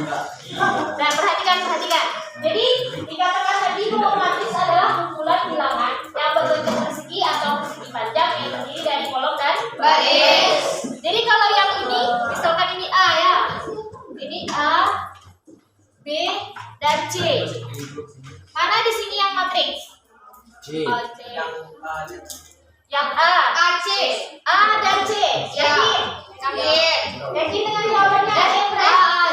Nah, perhatikan. Jadi dikatakan tadi bahwa matriks adalah kumpulan bilangan yang berbentuk persegi atau persegi panjang yang terdiri dari kolom dan baris. Jadi kalau yang ini, misalkan ini A ya, ini A, B, dan C. Mana di sini yang matriks? C. Yang A, C, A dan C. Jadi dengan jawabannya ada yang berapa?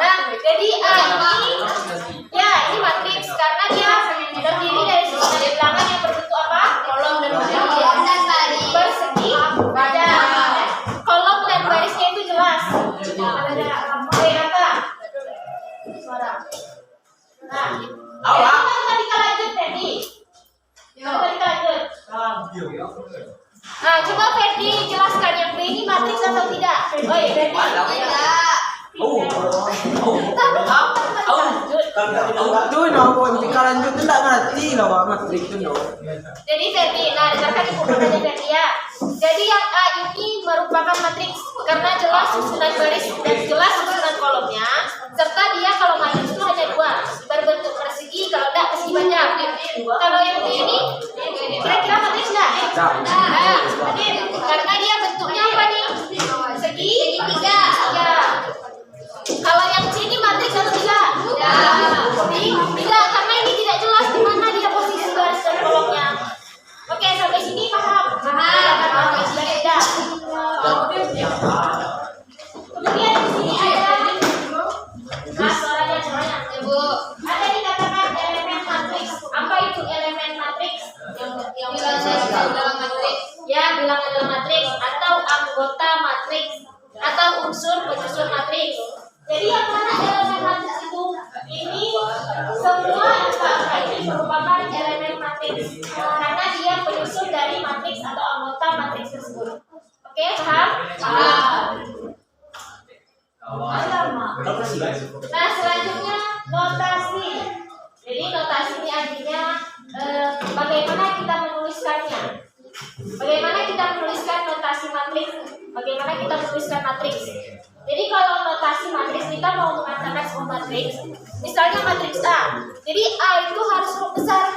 Nah, jadi A ini, ya ini matriks karena dia terdiri dari susunan bilangan yang berbentuk apa? Kolom dan baris. Persegi dan kolom dan barisnya itu jelas. Oke, kata. Suara. Nah, tadi kita lanjut tadi. Nah, coba Ferdi jelaskan yang B ini matriks atau tidak? Oh iya, Ferdi. Jadi Ferdi, nah dengarkan ibu nanya Ferdi ya. Jadi yang A ini merupakan matriks karena jelas susunan baris dan jelas susunan kolomnya, serta dia kalau matriks itu hanya dua, berbentuk persegi, kalau tidak persegi banyak. Kalau yang B ini kira-kira matriks enggak? Nah, karena dia bentuknya apa nih? Segi tiga. Kalau yang C ini matriks atau tidak? Tidak, karena ini tidak jelas di mana dia posisi baris dan kolomnya. Oke, sampai sini paham? Tidak. Kemudian di sini ada suaranya. Ada dikatakan elemen matriks. Apa itu elemen matriks? Yang dalam matriks. Ya, bilangan dalam matriks atau anggota matriks atau unsur penyusun matriks. Jadi yang mana elemen matriks itu? Ini semua angka ini merupakan elemen matriks karena dia penyusun dari matriks atau anggota matriks tersebut. Oke, paham? Nah, selanjutnya notasi. Jadi notasi ini artinya bagaimana kita menuliskannya. Bagaimana kita menuliskan notasi matriks? Bagaimana kita menuliskan matriks? Jadi kalau notasi matriks kita mau mengatakan sebuah matriks, misalnya matriks A. Jadi A itu harus huruf besar.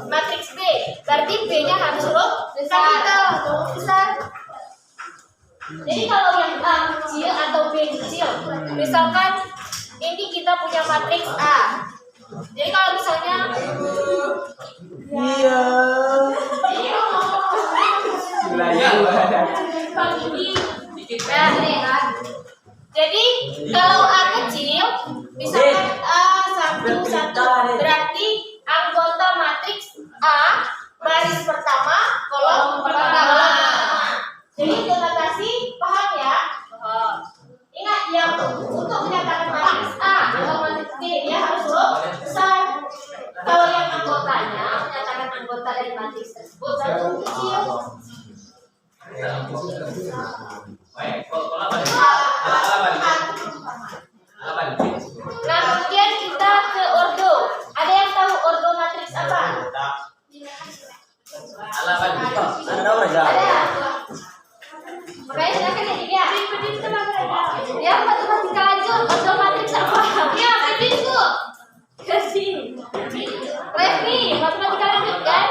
Matriks B, berarti B-nya harus huruf besar. Jadi kalau yang A kecil atau B kecil, misalkan ini kita punya matriks A. Jadi kalau misalnya jadi kalau A kecil, misalkan A11 berarti anggota matriks A baris pertama kolom pertama. Jadi untuk notasi paham ya? Ingat yang untuk menyatakan matriks A atau matriks B dia harus huruf besar. Kalau yang anggotanya menyatakan anggota dari matriks tersebut harus kecil. Nah, kemudian kita ke ordo. Ada yang tahu ordo matriks apa? Ada. Makanya silakan ya dia. Ya, matematika lanjut. Ordo matriks apa? Ya, Bu. Kasih. Revi, matematika lanjut kan?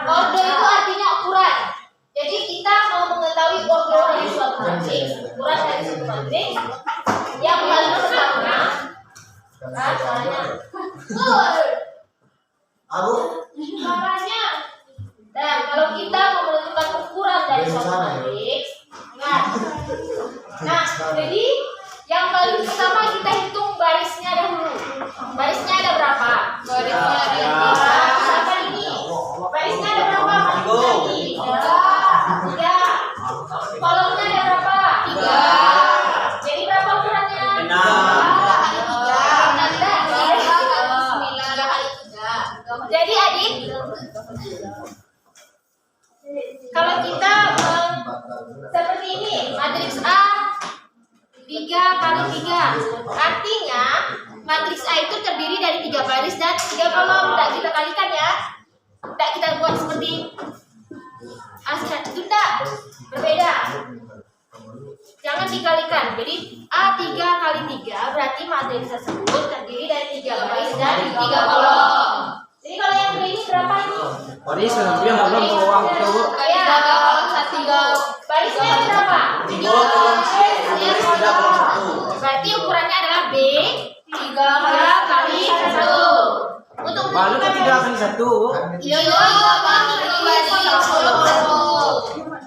Ordo itu artinya ukuran. Jadi kita mau mengetahui ordo dari suatu matriks, ukuran dari suatu matriks yang paling pertama. Suaranya. Dan kalau kita mau menentukan ukuran dari suatu matriks, nah, jadi yang paling pertama kita hitung barisnya dahulu. Barisnya ada berapa? Barisnya ini. Barisnya ada berapa? Tiga. Kolomnya ada berapa? 3. Jadi berapa ukurannya? 6. Jadi adik, kalau kita seperti ini, matriks A 3 kali 3. Artinya matriks A itu terdiri dari 3 baris dan 3 kolom. Tidak kita kalikan ya. Tidak kita buat seperti asal itu, tidak berbeda. Jangan dikalikan. Jadi A3 kali 3 berarti matriks tersebut terdiri dari 3 baris dan 3 kolom. Jadi kalau yang ini berapa ini? Baris yang kolom bawah itu, Bu. Ya, barisnya berapa? 3 kolom. Berarti ukurannya adalah B 3 kali 1. Untuk Baru ke 3 kali 1. Iya,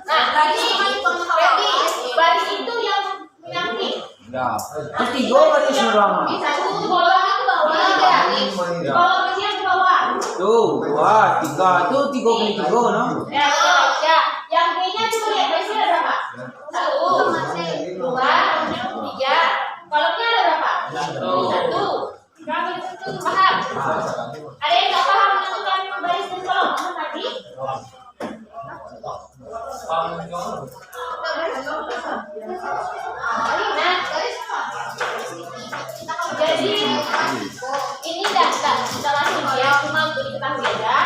nah, berarti baris itu yang menyamping. Ya. Terus 3 baris doang. Satu kolomnya ke bawah ya. Kolomnya ke bawah. Tuh, 2, 3. Tuh 3 kali 3, no? Ya, yang B-nya coba lihat barisnya ada berapa? 1, 2, 3. Kolomnya ada berapa? 1. Paham? Ada yang nggak paham menentukan baris dan kolom tadi? Jadi ini tidak kita langsung ya, cuma untuk diketahui aja.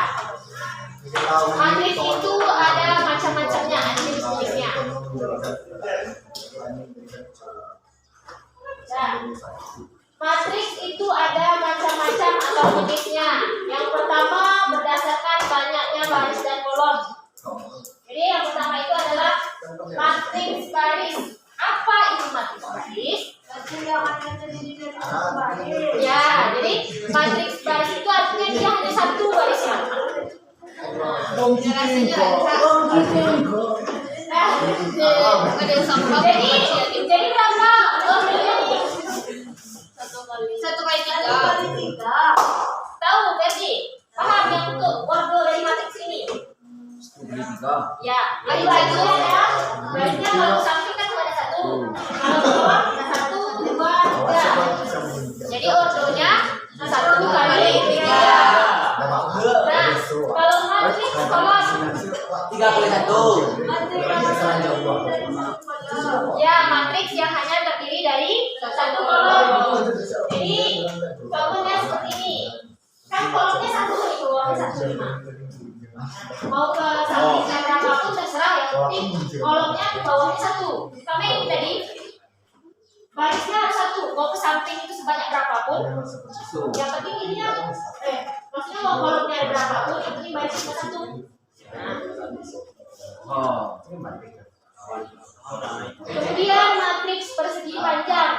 Matriks itu ada macam-macamnya, ada jenis-jenisnya. Nah, matriks itu ada macam-macam atau jenisnya. Yang pertama berdasarkan banyaknya baris dan kolom. Jadi yang pertama itu adalah matriks baris. Apa itu matriks baris? Ya, jadi matriks baris itu artinya dia hanya satu barisnya. Jadi berapa? Satu kali tiga. Tahu Ferdi? Paham yang untuk kode dari matriks ini? Ya, kali satu ya. Barisnya kalau samping kan cuma ada satu. Kalau bawah ada 1, 2, 3. Jadi ordonya 1 kali 3. Nah, kalau matriks kolom 3 kali 1. ya, matriks yang hanya terdiri dari 1 kolom. Jadi contohnya seperti ini. Kan kolomnya 1 nih, bawahnya 1, 5. Mau ke sampingnya berapapun terserah, yang penting kolomnya ke bawahnya 1. Sama ini tadi barisnya harus 1. Mau ke samping itu sebanyak berapapun, yang penting ini maksudnya mau kolomnya ada berapapun, yang penting barisnya 1. Nah, kemudian matriks persegi panjang.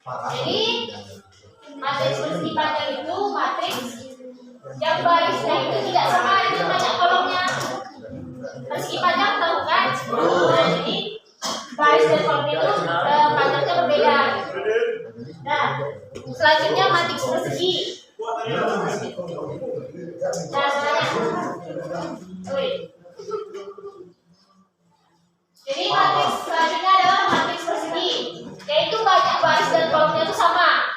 Jadi matriks persegi panjang itu matriks yang barisnya itu tidak sama dengan banyak kolomnya. Persegi panjang tahu kan? Nah, jadi baris dan kolom itu panjangnya berbeda. Nah, selanjutnya matriks persegi. Nah, jadi matriks selanjutnya adalah matriks persegi, yaitu banyak baris dan kolomnya itu sama.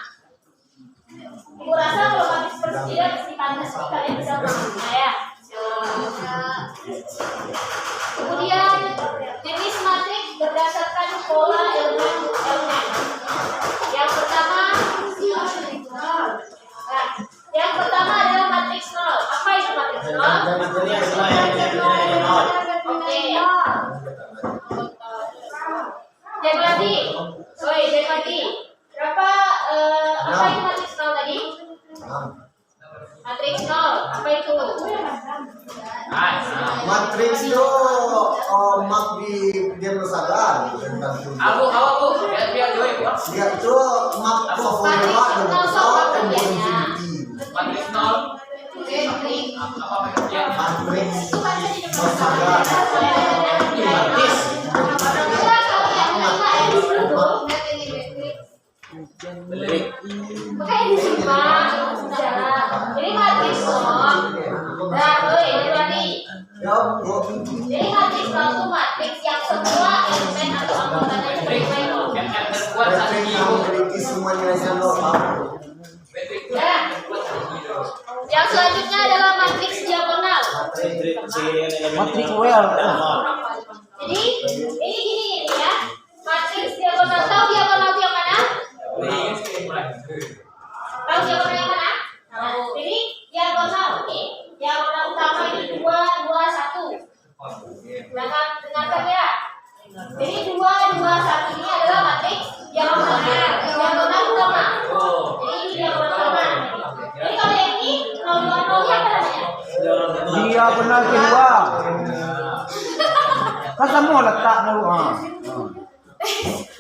Ibu rasa kalau matriks persegi dan persegi panjang kalian bisa mengenalnya ya. Kemudian jenis matriks berdasarkan pola elemen. Yang pertama adalah matriks nol. Apa itu matriks nol? Oke. Jadi lagi. Berapa apa itu matriks nol tadi? Matriks nol. Apa itu? Matriks itu mak di dia bersadar. Abu, biar join. Dia itu mak formula dan infinity. Matriks 0. Matriks bersadar. Makanya disimak. Jadi matriks nol. Nah, tadi. Jadi matriks nol itu matriks yang semua elemen atau anggotanya bernilai nol. Memiliki semua nilainya nol. Ya. Yang selanjutnya adalah matriks diagonal. Matriks well. Jadi ini gini ya. Matriks diagonal diagonal kedua. Kan semua letak dulu.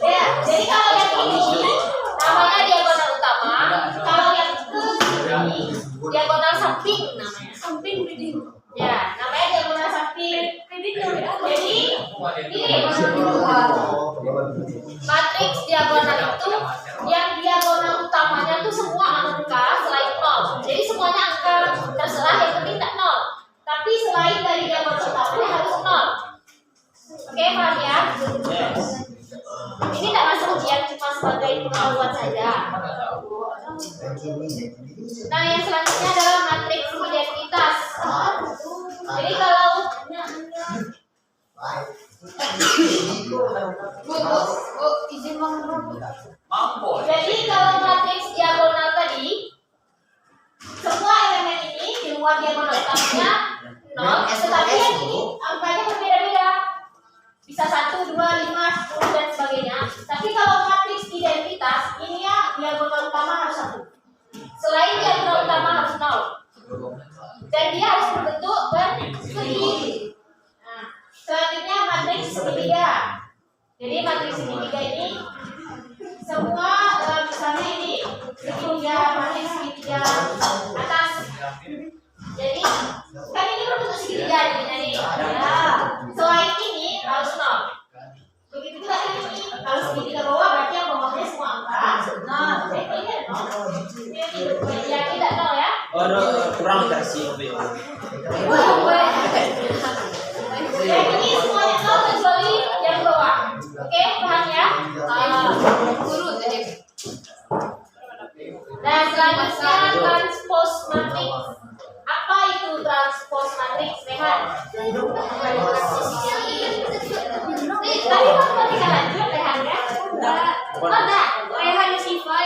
Ya, jadi kalau yang ini namanya diagonal utama, kalau yang ini diagonal samping namanya. Samping reading. Ya, namanya diagonal samping reading. Jadi ini matriks diagonal itu yang diagonal utamanya tuh semua angka selain 0. Jadi semuanya angka terserah, yang penting tak 0. Tapi selain dari diagonal utamanya harus 0. Oke, paham ya? Ini tidak masuk ujian, cuma sebagai pengetahuan saja. Nah, yang selanjutnya adalah matriks identitas. Jadi kalau jadi kalau matriks diagonal tadi, semua elemen ini di luar diagonal utamanya 0, tetapi yang ini angkanya berbeda-beda. Bisa 1, 2, 5, 10 dan sebagainya. Tapi kalau matriks identitas, ini ya diagonal utama harus 1. Selain diagonal utama harus 0. Dan dia harus berbentuk bersegi. Nah, selanjutnya matriks segitiga. Jadi matriks segitiga ini semua misalnya ini segitiga, matriks segitiga atas. Jadi kan ini berbentuk segitiga nih. Ya. Selain ini harus 0. Begitu juga ini kalau segitiga bawah berarti yang bawahnya semua angka. Nah, jadi ini ada 0. Ya tidak 0 ya. Kurang kasih. Jadi ini semuanya 0 kecuali yang bawah. Oke, paham ya? Nah, selanjutnya transpose matrix. Apa itu transpose matrix? Rehan. Tadi kamu tidak lanjut Rehan ya? Enggak. Rehan Siva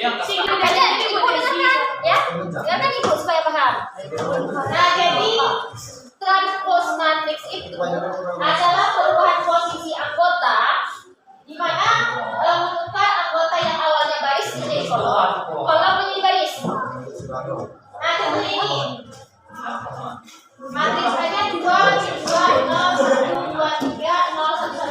yang aja ibu dengarkan ya. Dengarkan ibu supaya paham. Nah, jadi transpose matrix itu adalah perubahan posisi anggota di mana menukar anggota yang awalnya baris menjadi kolom, kolom menjadi baris. Nah, contoh ini matriks hanya 2, 2, 0, 1, 2, 3, 0, 1, 1.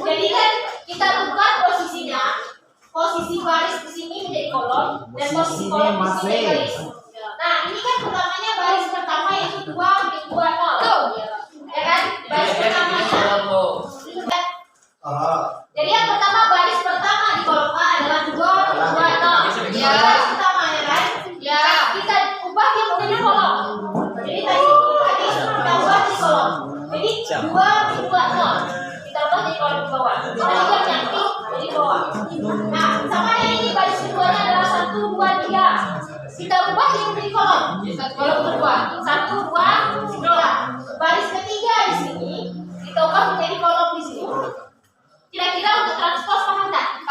Jadi kan kita tukar posisinya, posisi baris di sini menjadi kolom dan posisi kolom di sini baris. Nah, ini kan pertamanya baris pertama yaitu 2, 2, 0. Ya kan? Baris pertamanya. Jadi yang pertama baris pertama di kolom A adalah 2, 2, 0. Ya, baris pertama ya kan? Ya, kita ubah dia menjadi kolom. Jadi tadi kita ubah di kolom. Jadi 2, 2, 0. Kita ubah di kolom bawah. Tadi yang nyamping jadi bawah. Nah, sama yang ini baris keduanya adalah 1, 2, 3. Kita ubah dia menjadi kolom. Kolom kedua 1, 2, 3. Baris ketiga di sini kita ubah menjadi kolom di sini. Kira-kira untuk transpose paham tak?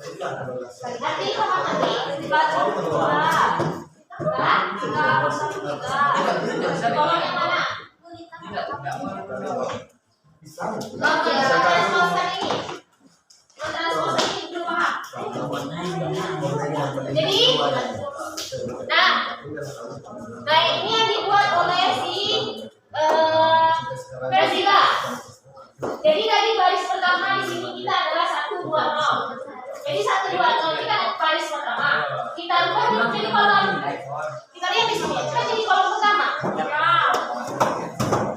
Nanti sama nanti dibaca kolom yang mana? Transpose ini belum paham. Jadi, nah ini yang dibuat oleh si Persila. Jadi tadi baris pertama di sini kita adalah 1, 2, 0. Jadi 1, 2, 0 ini kan baris pertama. Kita ubah menjadi kolom. Kita lihat di sini, kita jadi kolom pertama.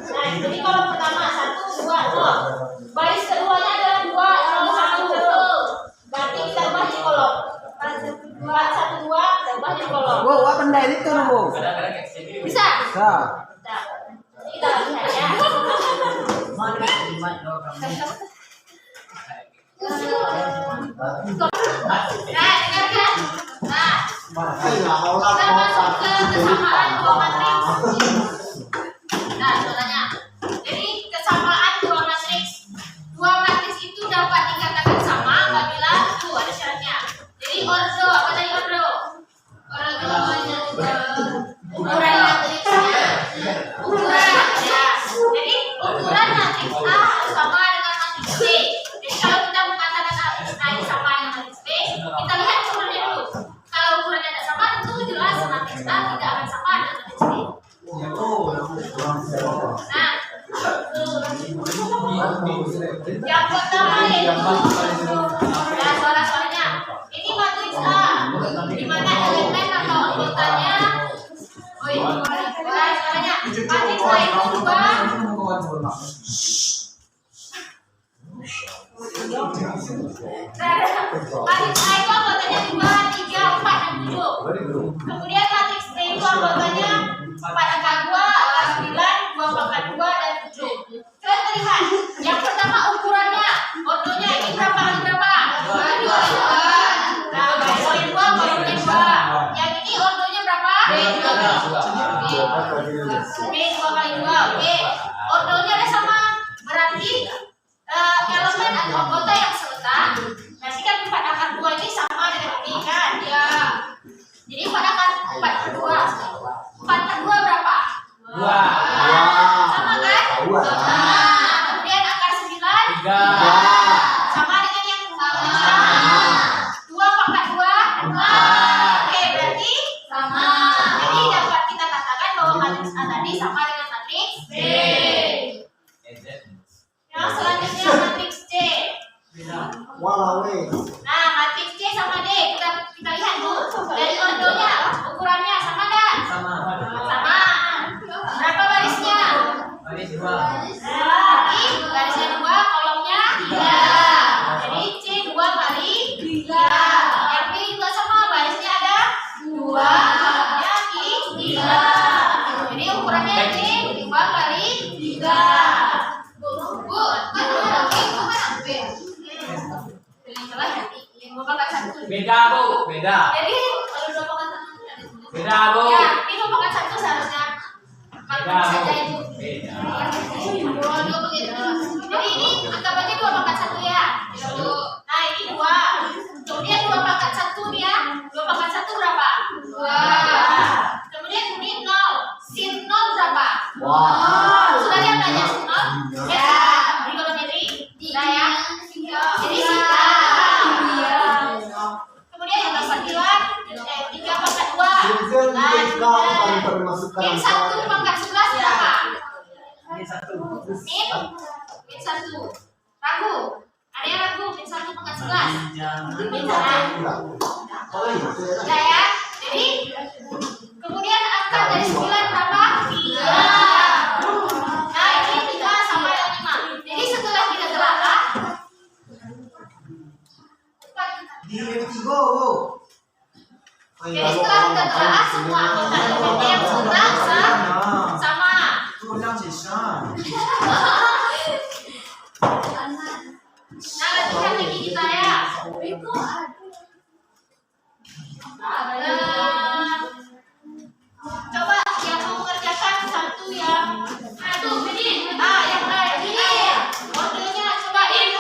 Nah, jadi kolom pertama 1, 2, 0. Baris keduanya adalah 2, 0, 1. Berarti kita ubah di kolom. 1, 2, kita ubah di kolom. Wow, apa benda itu Bu? Bisa? Bisa. Kita lihat ya. dengarkan. Nah, Makanya orang kita mau masuk ke kesamaan dua matriks. kasih Nah, contohnya. Jadi kesamaan dua matriks. Dua matriks itu dapat dikatakan sama apabila itu ada syaratnya. Jadi ordo, apa tadi ordo? Ukuran matriksnya. Ukuran ya. Jadi ukuran matriks A sama dengan matriks B. Jadi kalau kita mengatakan matriks A ini sama dengan matriks B, kita lihat ukurannya dulu. Kalau ukurannya tidak sama, tentu jelas matriks A tidak akan sama dengan matriks B. Nah, yang pertama yaitu ya soalnya ini matriks A, di mana elemen atau anggotanya, soalnya matriks A itu dua. Matriks A itu anggotanya 2, 3, 4, dan 7. Kemudian matriks B itu anggotanya 4 angka 2, angka 9, 2 pangkat 2, dan 7. Coba kita lihat. Yang pertama ukurannya, ordonya ini berapa kali berapa? 2. Nah, kolomnya 2, kolomnya 2. Yang ini ordonya berapa? B 2 kali 2. Oke. Ordonya ada sama. Berarti elemen atau anggota yang serta. Berarti kan 4 akar 2 ini sama dengan ini kan? Ya. Jadi 4 akar 2. 4 akar 2 berapa? 2. Sama kan? Nah, kemudian akar 9? 3. Sama dengan yang sama. 2 pangkat 2? 4. Oke, berarti sama. Jadi dapat kita katakan bahwa matriks A tadi sama dengan matriks B. Yang selanjutnya matriks C. Nah, matriks C sama D kita lihat dulu. Dari ordonya, ukurannya sama enggak? Sama. Berapa barisnya? Baris 2. Berarti barisnya 2, kolomnya 3. Jadi C 2 kali 3. Yang B juga sama, barisnya ada 2, kolomnya 3. Jadi ukurannya C 2 kali 3. Beda, Bu. Beda. Jadi kalau 2 pangkat 1 ada tulis. Beda, Bu. Ya, ini 2 pangkat 1 seharusnya Beda, maklum saja Bu. itu. Beda. Oh, begitu. Jadi ini anggap aja 2 pangkat 1 ya. Nah, ini 2. Kemudian 2 pangkat 1 nih ya. 2 pangkat 1 berapa? 2. Kemudian ini 0. Sin 0 berapa? Sudah lihat tanya sin 0? Ya. Trigonometri? Tidak ya. Jadi sin kemudian yang dapat bilang 3 pangkat 2. Min 1 pangkat 11 berapa? Min 1. Ragu? Ada yang ragu? Min 1 pangkat 11. Min 1. Sudah ya. Jadi kemudian angka dari 9 berapa? 3. Nah, ini 3 sama dengan 5. Jadi setelah kita telaah jadi setelah kita telaah semua anggota elemennya yang serta sama. Nah, latihan lagi kita ya. Coba yang mau mengerjakan satu yang aduh ini yang ini modelnya coba ini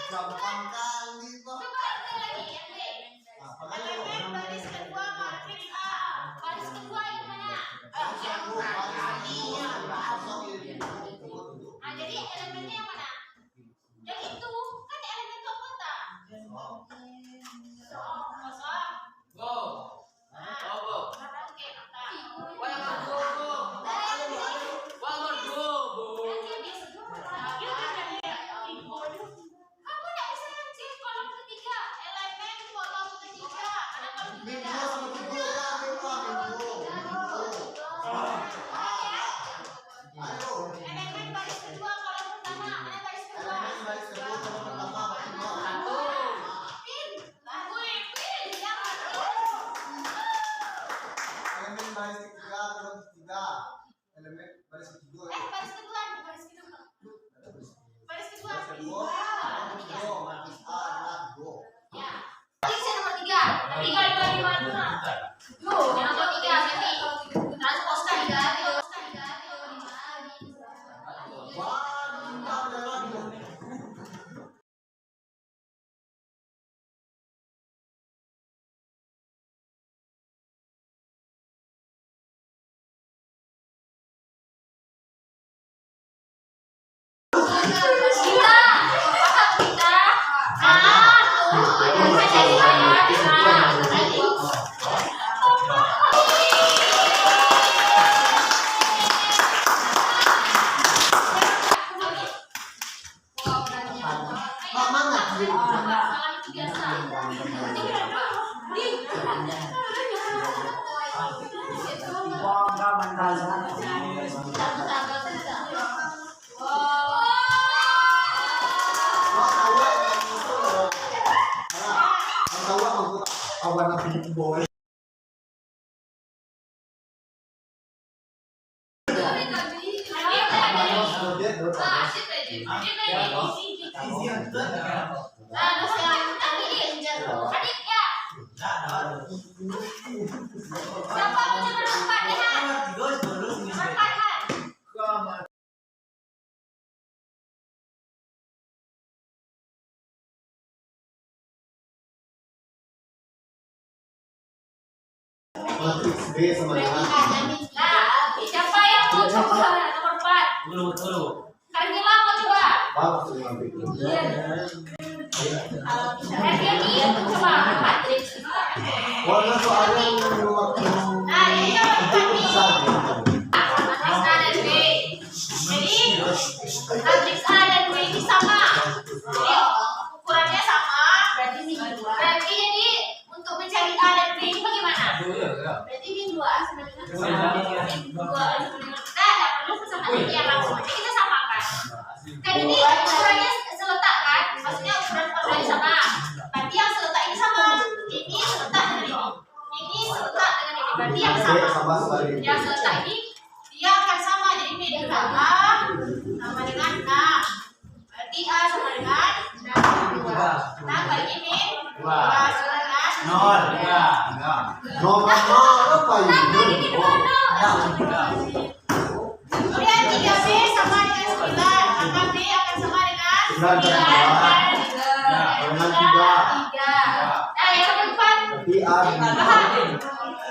gampang kali kok. Coba lagi yang B. Elemen baris kedua matriks A. Baris kedua yang mana? Nah, jadi elemennya yang mana? Yang itu kan elemen kota. Kosong. Go. Nah, Oh, go. oke, mantap. Why not go, go? Why not go, go? Kamu nggak bisa cek kolom ketiga, elemen kolom ketiga. Ada kolom ketiga. Minggu sama minggu kan, minggu. Ayo. Elemen baris kedua kolom pertama. Mana baris kedua? Elemen baris kedua kolom pertama berarti dua. Elemen baris ketiga kolom ketiga. Elemen baris kedua. Baris kedua, baris kedua. Baris kedua. Kedua, kedua, matriks A adalah dua. Ya. Matriks yang nomor 3. 3, 5, 5. Yo, yang nomor 3 berarti transpose 3. Wah, kita udah lagi. Mama nggak? Awan aku boy. Matriks B sama dengan Siapa yang mau coba nomor 4? Dulu. Carmila mau coba. maksudnya B. Carmila coba matriks. Warna soalnya nomor Nah, ini nomor 4 nih. satu. Matriks A dan B. Jadi matriks A dan B ini sama. Jadi ukurannya sama. Berarti jadi untuk mencari A dan B ini bagaimana? Berarti ini 2 sama dengan 2. Kita nggak perlu sama yang langsung. Jadi kita samakan. Kan ini ukurannya seletak kan? Maksudnya ukuran korbannya sama. Berarti yang seletak ini sama. Ini seletak dengan ini. Ini seletak dengan ini. Berarti yang sama. Yang seletak ini dia akan sama. Jadi B dengan A sama dengan 6. Berarti A sama dengan 2. Nah, bagi ini 2 sama dengan 0. Nomor apa Nah, ini? bagi ini 2 Kemudian 3B sama dengan 9. Maka B akan sama dengan 9 dan 3. Nah, yang nomor 4. Berarti A dengan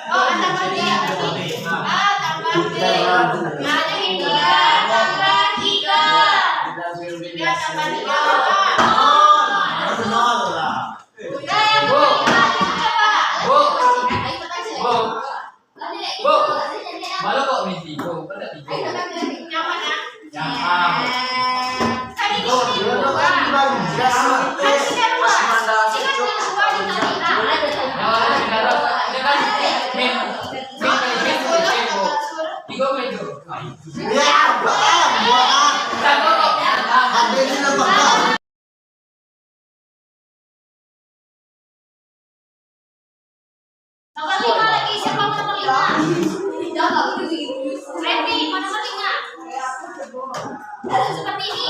Oh, tambah 3. Berarti A tambah B. Nah, jadi 3 tambah 3. 3 tambah 3. nol lah. Nah, yang nomor 5 coba. Malu kok misi? Go, pada tiga. Yang mana? Yang A. Kan ini Oh, dia udah kan dibagi. kan sudah 2. Jika sudah 2 dikali A. Tiga meja. Ya, dua A. Ada ini nomor A. Nomor 5 lagi, siapa mau nomor 5? Randy, mau nomor 5? Seperti ini.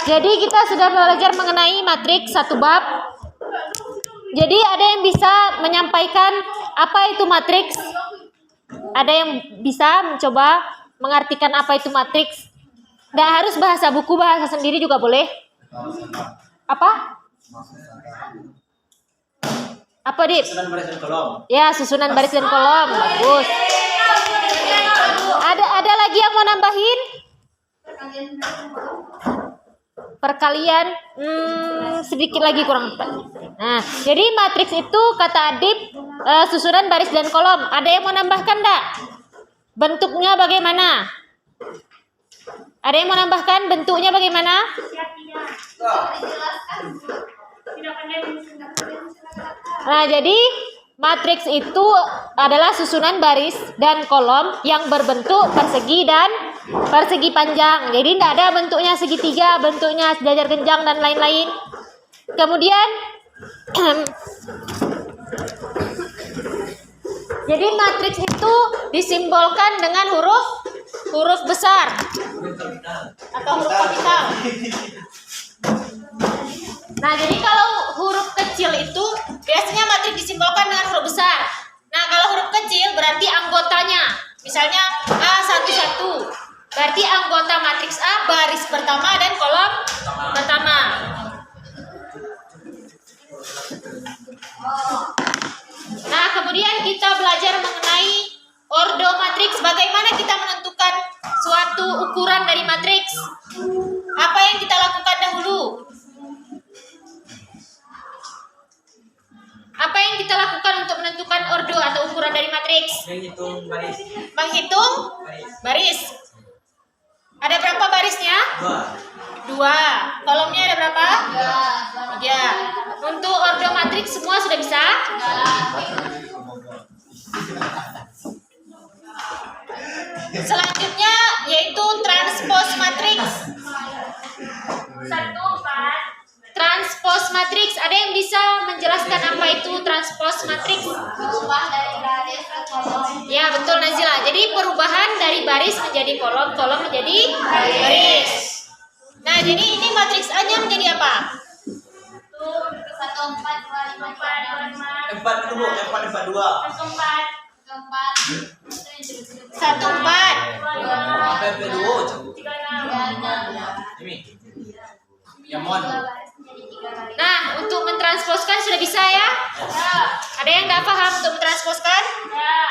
Jadi kita sudah belajar mengenai matriks satu bab. Jadi ada yang bisa menyampaikan apa itu matriks? Ada yang bisa mencoba mengartikan apa itu matriks? Nggak harus bahasa buku, bahasa sendiri juga boleh. Apa? Apa, Dip? Susunan baris dan kolom. Ya, susunan baris dan kolom. Bagus. Ada lagi yang mau nambahin? Perkalian sedikit lagi kurang tepat. Nah, jadi matriks itu kata Adib susunan baris dan kolom. Ada yang mau nambahkan enggak? Bentuknya bagaimana? Ada yang mau nambahkan bentuknya bagaimana? Nah, jadi matriks itu adalah susunan baris dan kolom yang berbentuk persegi dan persegi panjang. Jadi tidak ada bentuknya segitiga, bentuknya sejajar genjang dan lain-lain. Kemudian jadi matriks itu disimbolkan dengan huruf besar atau huruf kapital. Nah, jadi kalau huruf kecil itu biasanya matriks disimbolkan dengan huruf besar. Nah, kalau huruf kecil berarti anggotanya. Misalnya A11. Berarti anggota matriks A baris pertama dan kolom pertama. Nah, kemudian kita belajar mengenai ordo matriks. Bagaimana kita menentukan suatu ukuran dari matriks? Apa yang kita lakukan dahulu? Apa yang kita lakukan untuk menentukan ordo atau ukuran dari matriks? Menghitung baris. Menghitung baris. Ada berapa barisnya? 2. Kolomnya ada berapa? 3. Untuk ordo matriks semua sudah bisa? Selanjutnya yaitu transpose matriks. 1, 4. Transpose matriks. Ada yang bisa menjelaskan apa itu transpose matriks? Berubah dari baris ke kolom. Ya, betul Nazila. Jadi perubahan dari baris menjadi kolom, kolom menjadi baris. Nah, jadi ini matriks A-nya menjadi apa? 1, 4, 2, 5, 4. 4 itu Bu, 4 2. 1, 4. 1, 4. 4 2. Ini. Yang mon. Nah, untuk mentransposkan sudah bisa ya? Ada yang nggak paham untuk mentransposkan? Ya.